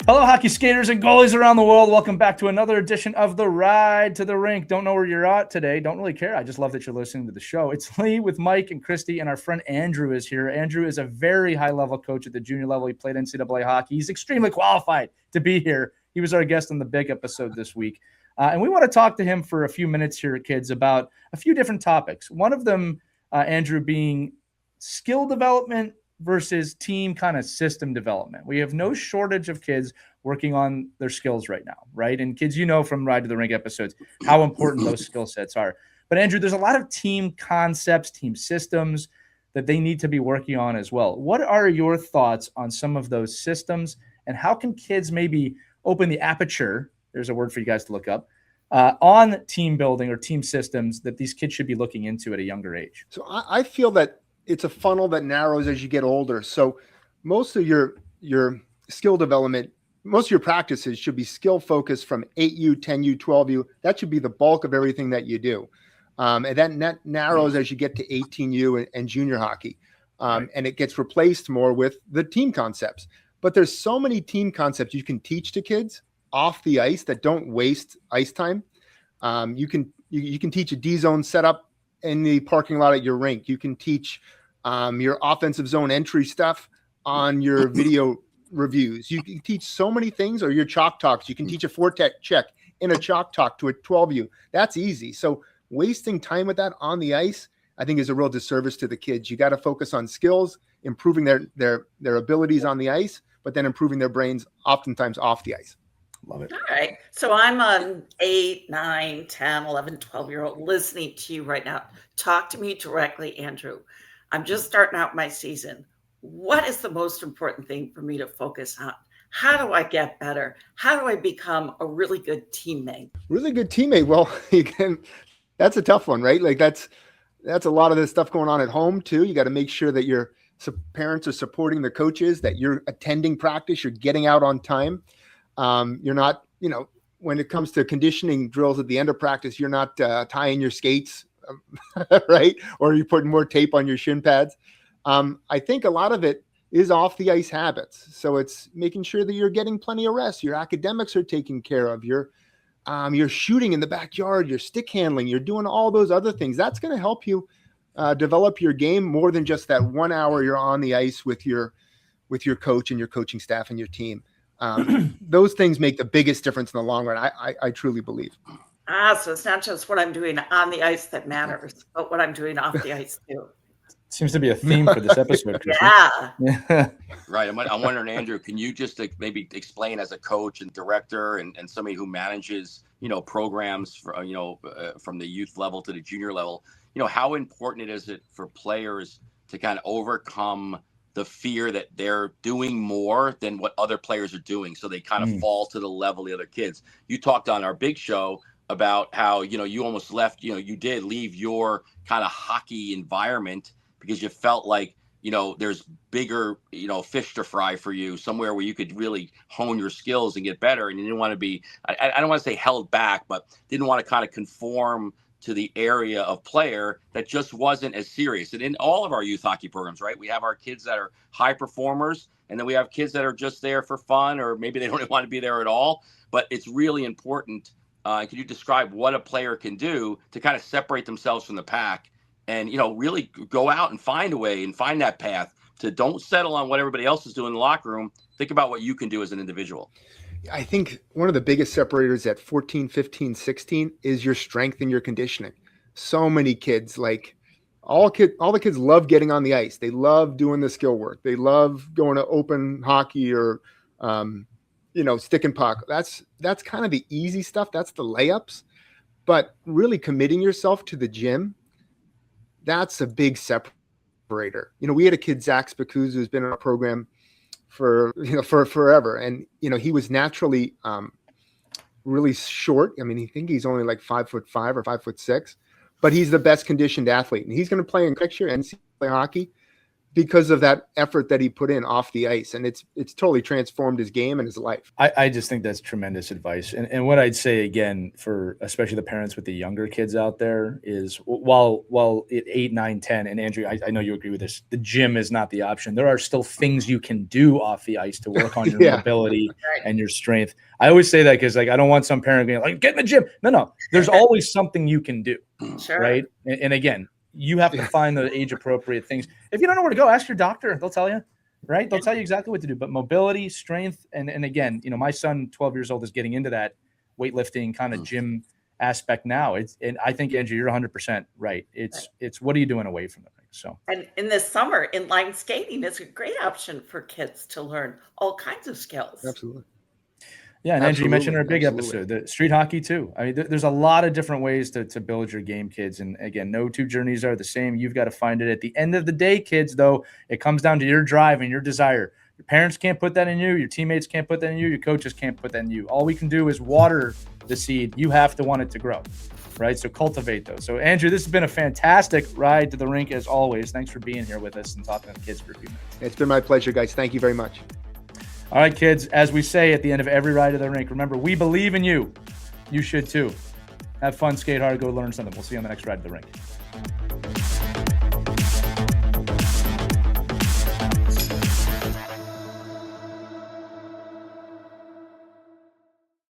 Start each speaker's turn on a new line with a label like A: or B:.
A: Hello, hockey skaters and goalies around the world. Welcome back to another edition of The Ride to the Rink. Don't know where you're at today. Don't really care. I just love that you're listening to the show. It's Lee with Mike and Christie, and our friend Andrew is here. Andrew is a very high-level coach at the junior level. He played NCAA hockey. He's extremely qualified to be here. He was our guest on the big episode this week. And we want to talk to him for a few minutes here, kids, about a few different topics. One of them, Andrew, being skill development versus team kind of system development. We have no shortage of kids working on their skills right now, right? And kids, you know from Ride to the Rink episodes how important those skill sets are. But Andrew, there's a lot of team concepts, team systems that they need to be working on as well. What are your thoughts on some of those systems, and how can kids maybe open the aperture, there's a word for you guys to look up, on team building or team systems that these kids should be looking into at a younger age?
B: So I feel that it's a funnel that narrows as you get older. So most of your skill development, most of your practices should be skill focused from 8U, 10U, 12U. That should be the bulk of everything that you do. And that narrows as you get to 18U and junior hockey. And it gets replaced more with the team concepts. But there's so many team concepts you can teach to kids off the ice that don't waste ice time. You can teach a D-zone setup in the parking lot at your rink. You can teach your offensive zone entry stuff on your video reviews. You can teach so many things, or your chalk talks. You can teach a four-tech check in a chalk talk to a 12U. That's easy. So wasting time with that on the ice, I think, is a real disservice to the kids. You got to focus on skills, improving their abilities on the ice, but then improving their brains oftentimes off the ice.
A: Love it.
C: All right. So I'm an 8, 9, 10, 11, 12-year-old listening to you right now. Talk to me directly, Andrew. I'm just starting out my season. What is the most important thing for me to focus on? How do I get better? How do I become a really good teammate?
B: Really good teammate. Well, that's a tough one, right? Like that's a lot of this stuff going on at home too. You got to make sure that your parents are supporting the coaches, that you're attending practice, you're getting out on time. You're not, when it comes to conditioning drills at the end of practice, you're not tying your skates, right? Or you're putting more tape on your shin pads. I think a lot of it is off the ice habits. So it's making sure that you're getting plenty of rest. Your academics are taken care of. You're shooting in the backyard, you're stick handling, you're doing all those other things. That's going to help you develop your game more than just that 1 hour you're on the ice with your coach and your coaching staff and your team. Those things make the biggest difference in the long run. I truly believe.
C: So it's not just what I'm doing on the ice that matters, but what I'm doing off the ice too.
A: Seems to be a theme for this episode.
C: Yeah.
D: Right. I'm wondering, Andrew, can you just maybe explain, as a coach and director and somebody who manages, programs for, from the youth level to the junior level, how important is it for players to kind of overcome the fear that they're doing more than what other players are doing, so they kind of fall to the level of the other kids? You talked on our big show about how, you almost left, you did leave your kind of hockey environment because you felt like, there's bigger, fish to fry for you, somewhere where you could really hone your skills and get better. And you didn't want to be, I don't want to say held back, but didn't want to kind of conform to the area of player that just wasn't as serious. And in all of our youth hockey programs, right, we have our kids that are high performers, and then we have kids that are just there for fun, or maybe they don't even want to be there at all. But it's really important. Can you describe what a player can do to kind of separate themselves from the pack and, really go out and find a way and find that path to don't settle on what everybody else is doing in the locker room. Think about what you can do as an individual.
B: I think one of the biggest separators at 14, 15, 16 is your strength and your conditioning. So many kids, all the kids love getting on the ice. They love doing the skill work. They love going to open hockey or, stick and puck. That's kind of the easy stuff. That's the layups. But really committing yourself to the gym, that's a big separator. We had a kid, Zach Spacuz, who's been in our program for forever. And, he was naturally really short. I mean, I think he's only like 5'5" or 5'6", but he's the best conditioned athlete. And he's going to play in next year NCAA hockey. because of that effort that he put in off the ice. And it's totally transformed his game and his life.
A: I just think that's tremendous advice. And what I'd say again, for especially the parents with the younger kids out there, is while at 8, 9, 10, and Andrew, I know you agree with this, the gym is not the option. There are still things you can do off the ice to work on your mobility and your strength. I always say that because I don't want some parent being like, get in the gym. No, there's always something you can do.
C: Sure.
A: Right. And again, you have to find the age appropriate things. If you don't know where to go, ask your doctor. They'll tell you, right? They'll tell you exactly what to do. But mobility, strength, and again, my son, 12 years old, is getting into that weightlifting kind of gym aspect now. And I think, Andrew, you're 100% right. It's what are you doing away from the rink? So,
C: and in this summer, inline skating is a great option for kids to learn all kinds of skills.
B: Absolutely.
A: Yeah, and Andrew, you mentioned our big episode, the street hockey too. I mean, there's a lot of different ways to build your game, kids. And again, no two journeys are the same. You've got to find it. At the end of the day, kids, though, it comes down to your drive and your desire. Your parents can't put that in you. Your teammates can't put that in you. Your coaches can't put that in you. All we can do is water the seed. You have to want it to grow, right? So cultivate those. So, Andrew, this has been a fantastic ride to the rink as always. Thanks for being here with us and talking to the kids for a few minutes.
B: It's been my pleasure, guys. Thank you very much.
A: All right, kids, as we say at the end of every ride to the rink, remember, we believe in you. You should too. Have fun, skate hard, go learn something. We'll see you on the next ride to the rink.